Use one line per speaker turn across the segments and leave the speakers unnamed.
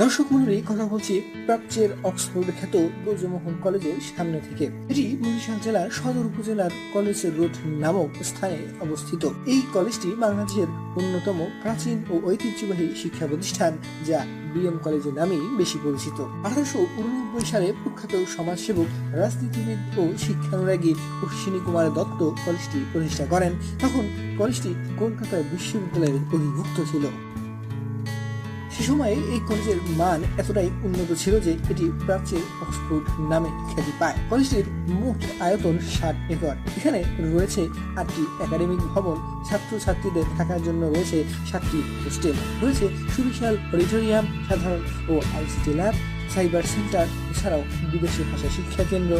দর্শক মণ্ডলী, কথা বলছি প্রাচ্যের অক্সফোর্ড খ্যাত ব্রজমোহন কলেজের সামনে থেকে। এটি বরিশাল জেলার সদর উপজেলার কলেজ রোড নামক স্থানে অবস্থিত। এই কলেজটি বাংলাদেশের অন্যতম প্রাচীন ও ঐতিহ্যবাহী শিক্ষা প্রতিষ্ঠান, যা বিএম কলেজের নামেই বেশি পরিচিত। 1889 সালে প্রখ্যাত সমাজসেবক, রাজনীতিবিদ ও শিক্ষানুরাগী অশ্বিনী কুমার দত্ত কলেজটি প্রতিষ্ঠা করেন। তখন কলেজটি কলকাতা বিশ্ববিদ্যালয়ের অধিভুক্ত ছিল। সে সময়ে এই কলেজের মান এতটাই উন্নত ছিল যে এটি প্রাচ্যের অক্সফোর্ড নামে খ্যাতি পায়। কলেজটির মোট আয়তন 60 একর। এখানে রয়েছে 8টি একাডেমিক ভবন, ছাত্রছাত্রীদের থাকার জন্য রয়েছে 7টি হোস্টেল, রয়েছে সুবিশাল অডিটোরিয়াম, সাধারণ ও আইসিটি ল্যাব, সাইবার সেন্টার, এছাড়াও বিদেশি ভাষা শিক্ষা কেন্দ্র,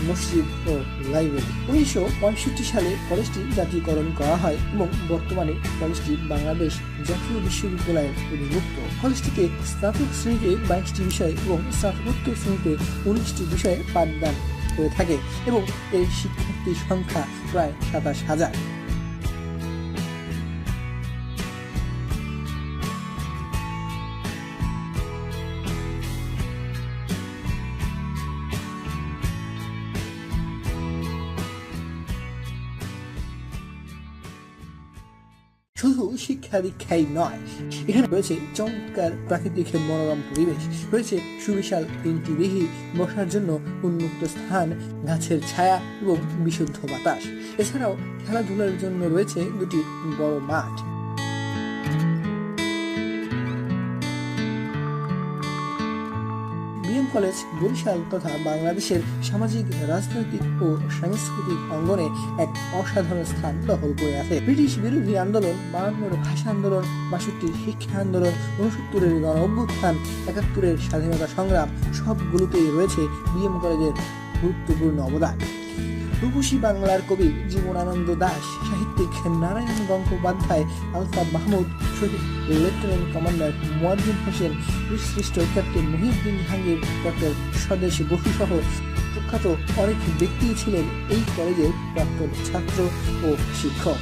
মসজিদ ও লাইব্রেরি। 1965 সালে কলেজটি জাতীয়করণ করা হয় এবং বর্তমানে কলেজটি বাংলাদেশ জাতীয় বিশ্ববিদ্যালয়ের অধিভুক্ত। কলেজটিতে স্নাতক শ্রেণীতে 22টি বিষয় এবং স্নাতকোত্তর শ্রেণীতে 19টি বিষয়ে পাঠদান করে থাকে এবং এর শিক্ষার্থীর সংখ্যা প্রায় 27,000। শুধু শিক্ষা দীক্ষাই নয়, এখানে রয়েছে চমৎকার প্রাকৃতিক মনোরম পরিবেশ, রয়েছে সুবিশাল 3টি দিঘি, বসার জন্য উন্মুক্ত স্থান, গাছের ছায়া এবং বিশুদ্ধ বাতাস। এছাড়াও খেলাধুলার জন্য রয়েছে 2টি বড় মাঠ। বিএম কলেজ বরিশাল তথা বাংলাদেশের সামাজিক, রাজনৈতিক ও সাংস্কৃতিক অঙ্গনে এক অসাধারণ স্থান দখল করে আছে। ব্রিটিশ বিরোধী আন্দোলন, 52 ভাষা আন্দোলন, 62 শিক্ষা আন্দোলন, 69 গণ অভ্যুত্থান, 71 স্বাধীনতা সংগ্রাম, সবগুলোতেই রয়েছে বিএম কলেজের গুরুত্বপূর্ণ অবদান। রূপসী বাংলার কবি জীবনানন্দ দাশ, সাহিত্যিক নারায়ণ গঙ্গোপাধ্যায়, আলতাফ মাহমুদ, শহীদ লেফটেন্যান্ট কমান্ডার মুয়াজ্জেম হোসেন, বীরশ্রেষ্ঠ ক্যাপ্টেন মুহিউদ্দিন জাহাঙ্গীর, ডক্টর স্বদেশ বসু সহ প্রখ্যাত অনেক ব্যক্তি ছিলেন এই কলেজের প্রাক্তন ছাত্র ও শিক্ষক।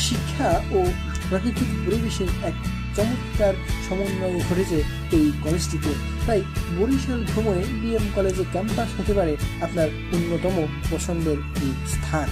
শিক্ষা ও প্রাকৃতিক পরিবেশের এক চমৎকার সমন্বয় ঘটেছে এই কলেজটিতে। তাই বরিশাল ভ্রমণে বিএম কলেজে ক্যাম্পাস হতে পারে আপনার অন্যতম পছন্দের স্থান।